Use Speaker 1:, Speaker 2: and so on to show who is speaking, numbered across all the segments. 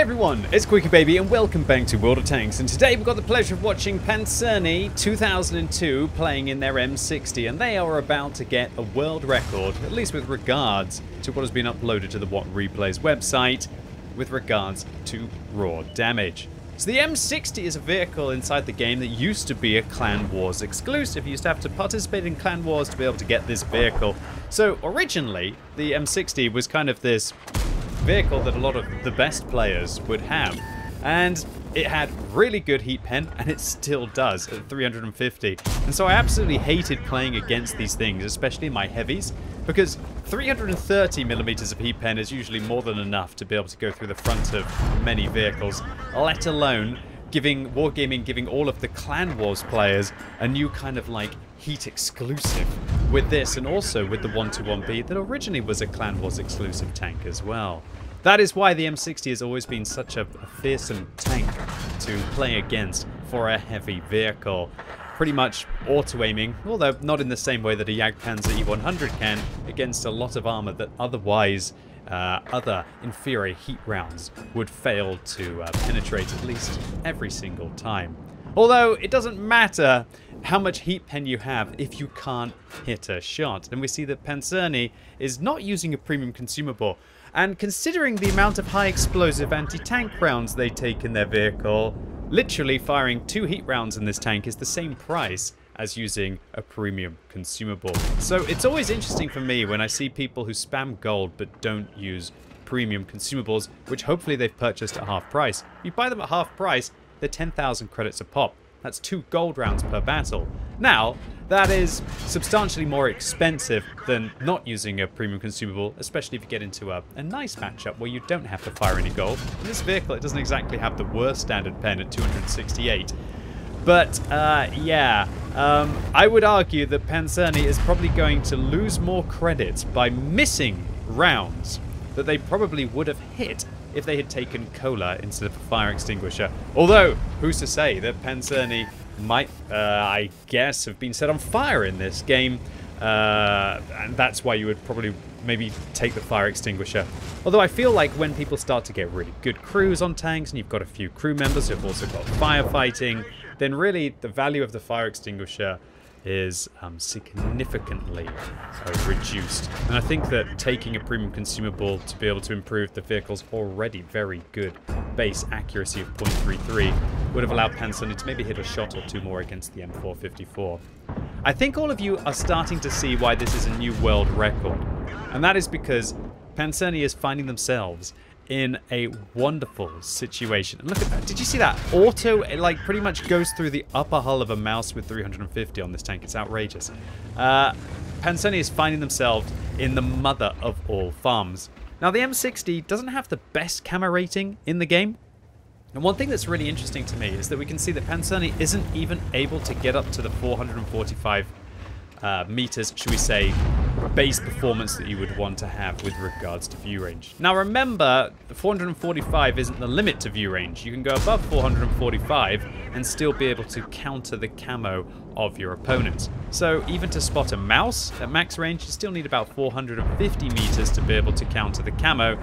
Speaker 1: Hi everyone, it's Quickie Baby and welcome back to World of Tanks, and today we've got the pleasure of watching Panzerny 2002 playing in their M60, and they are about to get a world record, at least with regards to what has been uploaded to the What Replays website, with regards to raw damage. So the M60 is a vehicle inside the game that used to be a Clan Wars exclusive. You used to have to participate in Clan Wars to be able to get this vehicle. So originally, the M60 was kind of this vehicle that a lot of the best players would have, and it had really good heat pen, and it still does at 350. And so I absolutely hated playing against these things, especially my heavies, because 330mm of heat pen is usually more than enough to be able to go through the front of many vehicles, let alone Wargaming giving all of the Clan Wars players a new kind of like heat exclusive with this, and also with the 121B that originally was a Clan Wars exclusive tank as well. That is why the M60 has always been such a fearsome tank to play against for a heavy vehicle. Pretty much auto-aiming, although not in the same way that a Jagdpanzer E100 can, against a lot of armor that otherwise other inferior heat rounds would fail to penetrate at least every single time. Although it doesn't matter how much heat pen you have if you can't hit a shot. And we see that Panzerny is not using a premium consumable. And considering the amount of high explosive anti-tank rounds they take in their vehicle, literally firing 2 heat rounds in this tank is the same price as using a premium consumable. So it's always interesting for me when I see people who spam gold but don't use premium consumables, which hopefully they've purchased at half price. You buy them at half price, they're 10,000 credits a pop. That's 2 gold rounds per battle. Now, that is substantially more expensive than not using a premium consumable, especially if you get into a nice matchup where you don't have to fire any gold. In this vehicle, it doesn't exactly have the worst standard pen at 268. But, I would argue that Panzerny is probably going to lose more credits by missing rounds that they probably would have hit if they had taken cola instead of a fire extinguisher. Although, who's to say that Panzerny might, I guess, have been set on fire in this game, and that's why you would probably maybe take the fire extinguisher. Although I feel like when people start to get really good crews on tanks, and you've got a few crew members who've also got firefighting, then really the value of the fire extinguisher is significantly reduced. And I think that taking a premium consumable to be able to improve the vehicle's already very good base accuracy of 0.33 would have allowed Panzerny to maybe hit a shot or 2 more against the M454. I think all of you are starting to see why this is a new world record, and that is because Panzerny is finding themselves in a wonderful situation. And look at that. Did you see that? Auto, it like pretty much goes through the upper hull of a mouse with 350 on this tank. It's outrageous. Panzerny is finding themselves in the mother of all farms. Now, the M60 doesn't have the best camo rating in the game. And one thing that's really interesting to me is that we can see that Panzerny isn't even able to get up to the 445 meters, should we say, base performance that you would want to have with regards to view range. Now remember, 445 isn't the limit to view range. You can go above 445 and still be able to counter the camo of your opponents. So even to spot a mouse at max range, you still need about 450 meters to be able to counter the camo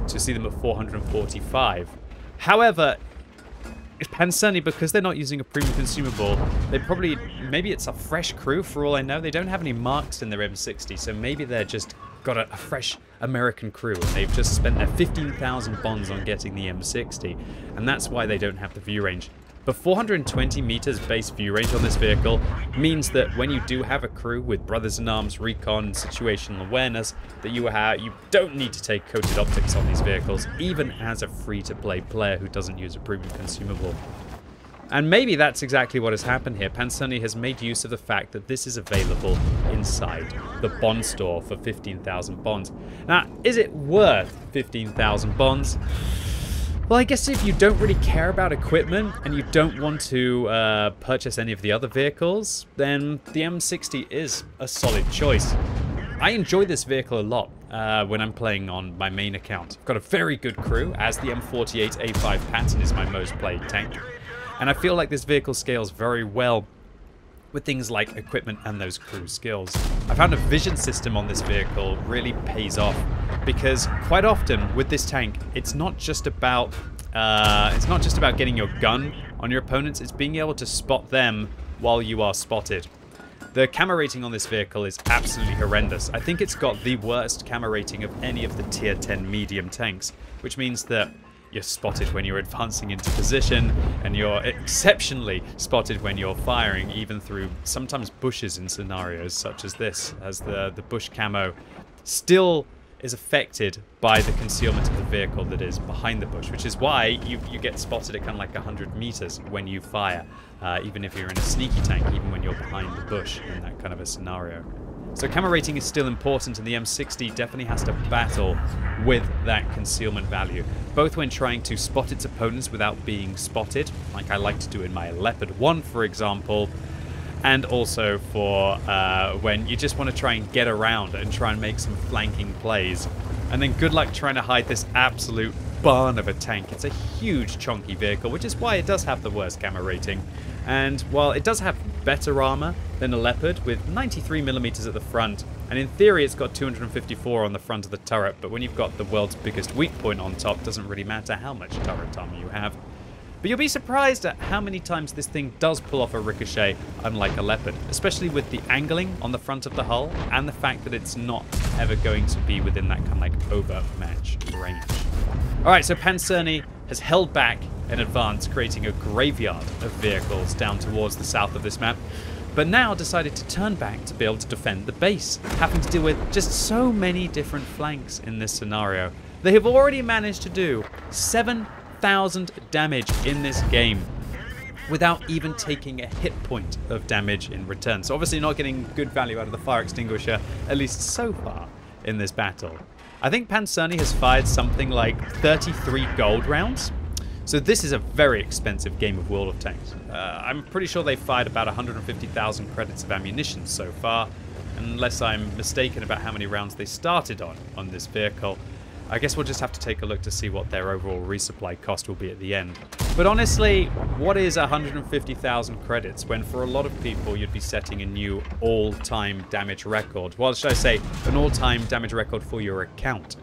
Speaker 1: to see them at 445. However, Panzerny, because they're not using a premium consumable, they probably, maybe it's a fresh crew for all I know. They don't have any marks in their M60, so maybe they're just got a fresh American crew and they've just spent their 15,000 bonds on getting the M60, and that's why they don't have the view range. But 420 meters base view range on this vehicle means that when you do have a crew with brothers in arms, recon, situational awareness, that you don't need to take coated optics on these vehicles, even as a free-to-play player who doesn't use a premium consumable. And maybe that's exactly what has happened here. Panzerny has made use of the fact that this is available inside the bond store for 15,000 bonds. Now, is it worth 15,000 bonds? Well, I guess if you don't really care about equipment and you don't want to purchase any of the other vehicles, then the M60 is a solid choice. I enjoy this vehicle a lot when I'm playing on my main account. I've got a very good crew, as the M48A5 Patton is my most played tank. And I feel like this vehicle scales very well with things like equipment and those crew skills. I found a vision system on this vehicle really pays off, because quite often with this tank, it's not just about it's not just about getting your gun on your opponents, it's being able to spot them while you are spotted. The camera rating on this vehicle is absolutely horrendous. I think it's got the worst camera rating of any of the tier 10 medium tanks, which means that you're spotted when you're advancing into position, and you're exceptionally spotted when you're firing, even through sometimes bushes in scenarios such as this, as the bush camo still is affected by the concealment of the vehicle that is behind the bush, which is why you get spotted at kind of like 100 meters when you fire, even if you're in a sneaky tank, even when you're behind the bush in that kind of a scenario. So camera rating is still important, and the M60 definitely has to battle with that concealment value, both when trying to spot its opponents without being spotted, like I like to do in my Leopard 1, for example, and also for when you just want to try and get around and try and make some flanking plays. And then good luck trying to hide this absolute barn of a tank. It's a huge, chunky vehicle, which is why it does have the worst camera rating. And while it does have better armor than a Leopard, with 93mm at the front, and in theory it's got 254 on the front of the turret, but when you've got the world's biggest weak point on top, it doesn't really matter how much turret armor you have. But you'll be surprised at how many times this thing does pull off a ricochet, unlike a Leopard, especially with the angling on the front of the hull and the fact that it's not ever going to be within that kind of like overmatch range. Alright, so Panzerny has held back in advance, creating a graveyard of vehicles down towards the south of this map, but now decided to turn back to be able to defend the base, having to deal with just so many different flanks in this scenario. They have already managed to do 7,000 damage in this game without even taking a hit point of damage in return. So obviously not getting good value out of the fire extinguisher, at least so far in this battle. I think Panzerny has fired something like 33 gold rounds. So this is a very expensive game of World of Tanks. I'm pretty sure they fired about 150,000 credits of ammunition so far, unless I'm mistaken about how many rounds they started on this vehicle. I guess we'll just have to take a look to see what their overall resupply cost will be at the end. But honestly, what is 150,000 credits when for a lot of people you'd be setting a new all-time damage record? Well, should I say an all-time damage record for your account?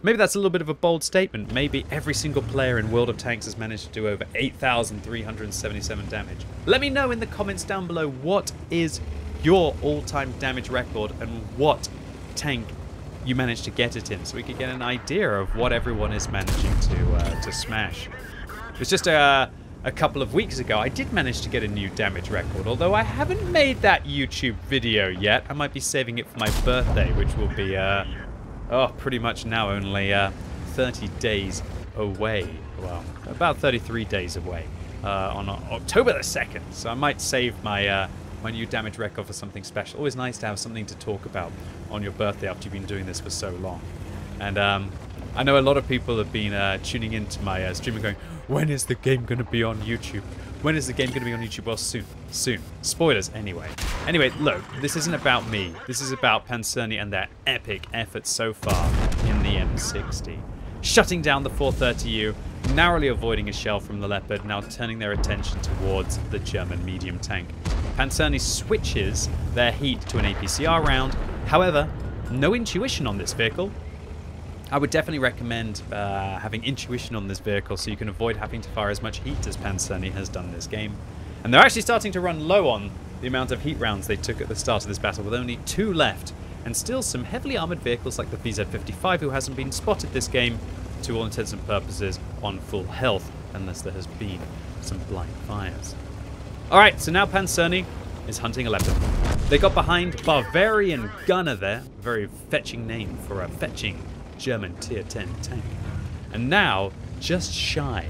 Speaker 1: Maybe that's a little bit of a bold statement. Maybe every single player in World of Tanks has managed to do over 8,377 damage. Let me know in the comments down below what is your all-time damage record and what tank you managed to get it in, so we could get an idea of what everyone is managing to smash. It was just a couple of weeks ago I did manage to get a new damage record, although I haven't made that YouTube video yet. I might be saving it for my birthday, which will be pretty much now only 30 days away. Well, about 33 days away on October the 2nd. So I might save my my new damage record for something special. Always nice to have something to talk about on your birthday after you've been doing this for so long. And I know a lot of people have been tuning into my stream and going, when is the game going to be on YouTube? When is the game going to be on YouTube? Well, soon. Soon. Spoilers, anyway. Anyway, look, this isn't about me. This is about Panzerny and their epic efforts so far in the M60. Shutting down the 430U, narrowly avoiding a shell from the Leopard, now turning their attention towards the German medium tank. Panzerny switches their heat to an APCR round. However, no intuition on this vehicle. I would definitely recommend having intuition on this vehicle so you can avoid having to fire as much heat as Panzerny has done this game. And they're actually starting to run low on the amount of heat rounds they took at the start of this battle, with only 2 left, and still some heavily armoured vehicles like the VZ55, who hasn't been spotted this game, to all intents and purposes, on full health, unless there has been some blind fires. Alright, so now Panzerny is hunting a Leopard. They got behind Bavarian Gunner there, a very fetching name for a fetching German tier 10 tank. And now, just shy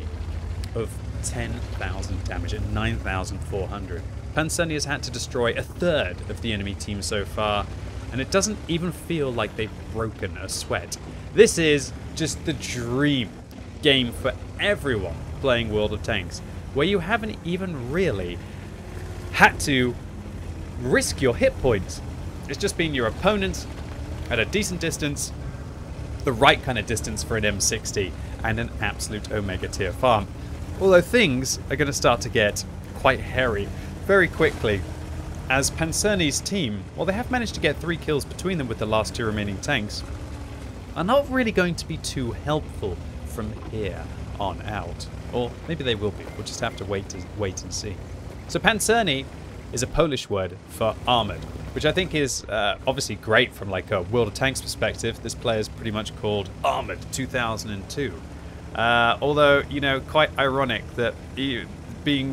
Speaker 1: of 10,000 damage at 9,400. Panzerny has had to destroy a third of the enemy team so far, and it doesn't even feel like they've broken a sweat. This is just the dream game for everyone playing World of Tanks, where you haven't even really had to risk your hit points. It's just been your opponent at a decent distance, the right kind of distance for an M60, and an absolute Omega tier farm. Although things are going to start to get quite hairy very quickly, as Panzerny's team, while they have managed to get 3 kills between them with the last 2 remaining tanks, are not really going to be too helpful from here on out. Or maybe they will be. We'll just have to wait and see. So pancerny is a Polish word for armored, which I think is obviously great from like a World of Tanks perspective. This player is pretty much called Armored 2002. Although, you know, quite ironic that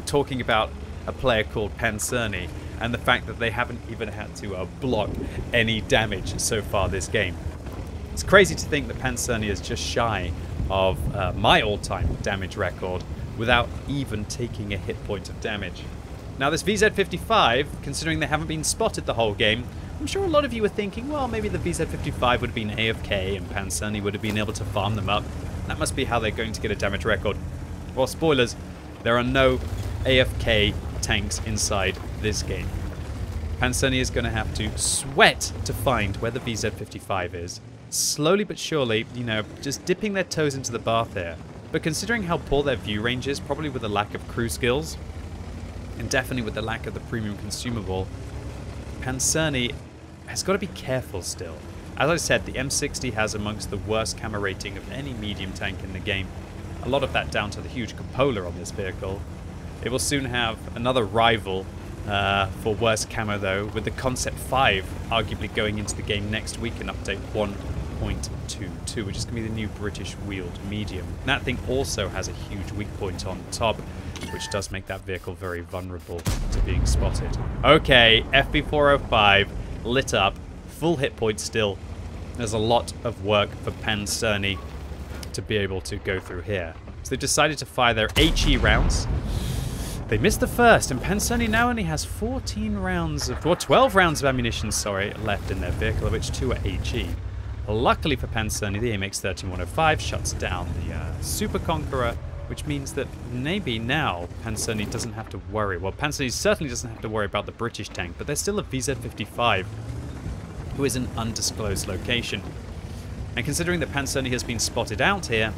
Speaker 1: talking about a player called pancerny and the fact that they haven't even had to block any damage so far this game. It's crazy to think that pancerny is just shy of my all-time damage record without even taking a hit point of damage. Now this VZ55, considering they haven't been spotted the whole game, I'm sure a lot of you were thinking, well, maybe the VZ55 would have been AFK and pancerny would have been able to farm them up. That must be how they're going to get a damage record. Well, spoilers, there are no AFK tanks inside this game. pancerny is going to have to sweat to find where the VZ55 is. Slowly but surely, you know, just dipping their toes into the bath here. But considering how poor their view range is, probably with the lack of crew skills, and definitely with the lack of the premium consumable, pancerny has got to be careful still. As I said, the M60 has amongst the worst camo rating of any medium tank in the game. A lot of that down to the huge cupola on this vehicle. It will soon have another rival for worst camo though, with the Concept 5 arguably going into the game next week in update 1.22, which is going to be the new British wheeled medium. And that thing also has a huge weak point on top, which does make that vehicle very vulnerable to being spotted. Okay, FP405 lit up, full hit point still. There's a lot of work for pancerny to be able to go through here. So they decided to fire their HE rounds. They missed the first, and pancerny now only has 14 rounds of, or 12 rounds of ammunition, sorry, left in their vehicle, of which 2 are HE. Luckily for pancerny, the AMX 13105 shuts down the Super Conqueror, which means that maybe now pancerny doesn't have to worry. Well, pancerny certainly doesn't have to worry about the British tank, but there's still a VZ55 who is an undisclosed location. And considering that pancerny has been spotted out here,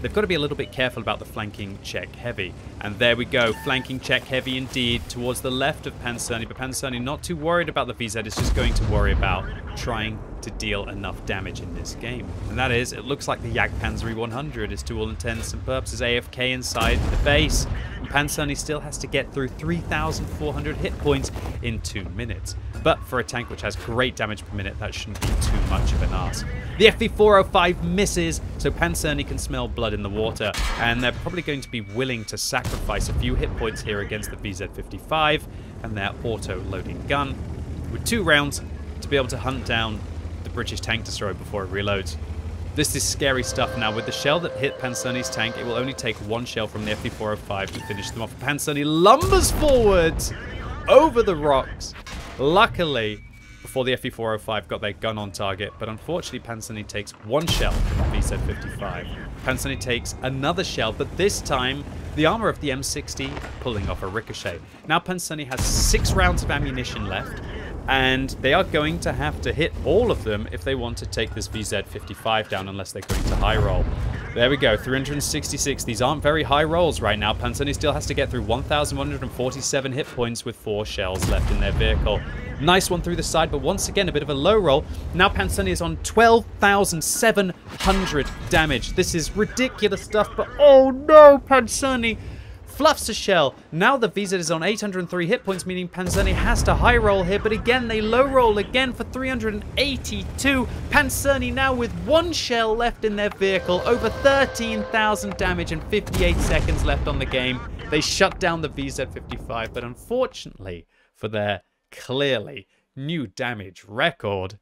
Speaker 1: they've got to be a little bit careful about the flanking check heavy. And there we go, flanking check heavy indeed towards the left of pancerny, but pancerny not too worried about the VZ, it's just going to worry about trying to deal enough damage in this game. And that is, it looks like the Jagdpanzer 100 is to all intents and purposes AFK inside the base. And pancerny still has to get through 3,400 hit points in 2 minutes. But for a tank which has great damage per minute, that shouldn't be too much of an ask. The FV405 misses, so pancerny can smell blood in the water, and they're probably going to be willing to sacrifice a few hit points here against the VZ55 and their auto-loading gun, with 2 rounds to be able to hunt down the British tank destroyer before it reloads. This is scary stuff now. With the shell that hit pancerny's tank, it will only take 1 shell from the FV405 to finish them off. pancerny lumbers forwards over the rocks. Luckily, before the FV405 got their gun on target, but unfortunately pancerny takes 1 shell from the VZ55. pancerny takes another shell, but this time the armor of the M60 pulling off a ricochet. Now pancerny has 6 rounds of ammunition left, and they are going to have to hit all of them if they want to take this VZ55 down, unless they're going to high roll. There we go, 366. These aren't very high rolls right now. pancerny still has to get through 1,147 hit points with 4 shells left in their vehicle. Nice one through the side, but once again a bit of a low roll. Now pancerny is on 12,700 damage. This is ridiculous stuff, but oh no, pancerny fluffs a shell. Now the VZ is on 803 hit points, meaning pancerny has to high roll here, but again they low roll again for 382. pancerny now with 1 shell left in their vehicle, over 13,000 damage and 58 seconds left on the game. They shut down the VZ55, but unfortunately for their clearly new damage record,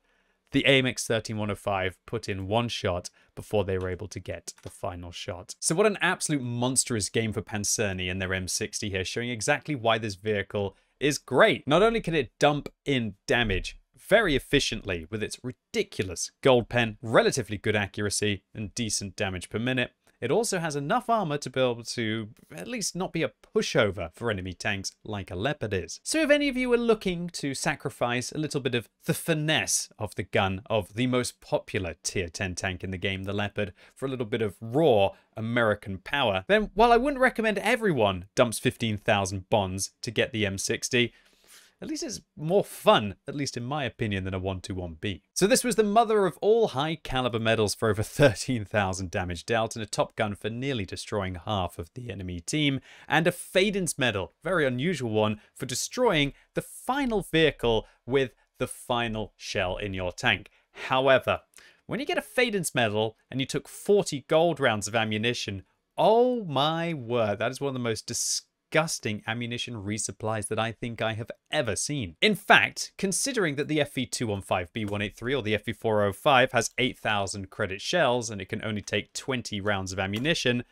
Speaker 1: the AMX 13105 put in 1 shot before they were able to get the final shot. So what an absolute monstrous game for pancerny and their M60 here, showing exactly why this vehicle is great. Not only can it dump in damage very efficiently with its ridiculous gold pen, relatively good accuracy, and decent damage per minute, it also has enough armor to be able to at least not be a pushover for enemy tanks like a Leopard is. So if any of you are looking to sacrifice a little bit of the finesse of the gun of the most popular tier 10 tank in the game, the Leopard, for a little bit of raw American power, then while I wouldn't recommend everyone dumps 15,000 bonds to get the M60, at least it's more fun, at least in my opinion, than a 121B. So this was the mother of all high caliber medals for over 13,000 damage dealt, and a Top Gun for nearly destroying half of the enemy team, and a Fadens medal, very unusual one, for destroying the final vehicle with the final shell in your tank. However, when you get a Fadens medal and you took 40 gold rounds of ammunition, oh my word, that is one of the most disgusting ammunition resupplies that I think I have ever seen. In fact, considering that the FV215B183 or the FV405 has 8,000 credit shells and it can only take 20 rounds of ammunition,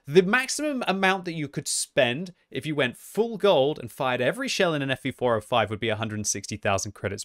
Speaker 1: the maximum amount that you could spend if you went full gold and fired every shell in an FV405 would be 160,000 credits,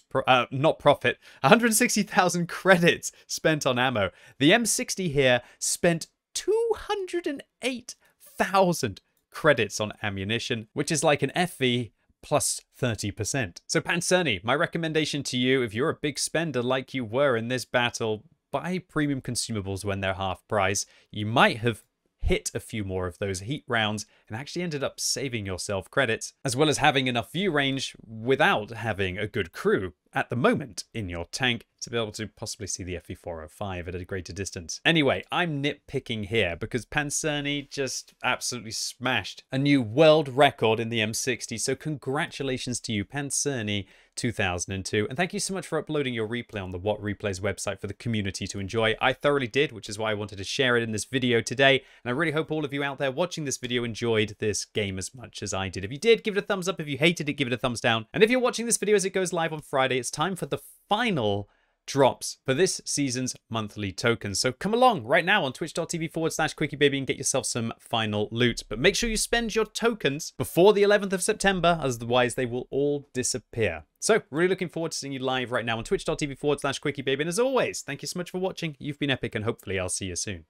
Speaker 1: not profit, 160,000 credits spent on ammo. The M60 here spent 208,000 credits on ammunition, which is like an FV plus 30%. So Panzerny, my recommendation to you, if you're a big spender like you were in this battle, buy premium consumables when they're half price. You might have hit a few more of those heat rounds and actually ended up saving yourself credits, as well as having enough view range without having a good crew at the moment in your tank to be able to possibly see the FV405 at a greater distance. Anyway, I'm nitpicking here because Panzerny just absolutely smashed a new world record in the M60, so congratulations to you, Panzerny 2002, and thank you so much for uploading your replay on the What Replays website for the community to enjoy. I thoroughly did, which is why I wanted to share it in this video today, and I really hope all of you out there watching this video enjoyed this game as much as I did. If you did, give it a thumbs up. If you hated it, give it a thumbs down. And if you're watching this video as it goes live on Friday, it's time for the final drops for this season's monthly tokens. So come along right now on twitch.tv/QuickieBaby and get yourself some final loot. But make sure you spend your tokens before the 11th of September, otherwise they will all disappear. So really looking forward to seeing you live right now on twitch.tv/QuickieBaby. And as always, thank you so much for watching. You've been epic, and hopefully I'll see you soon.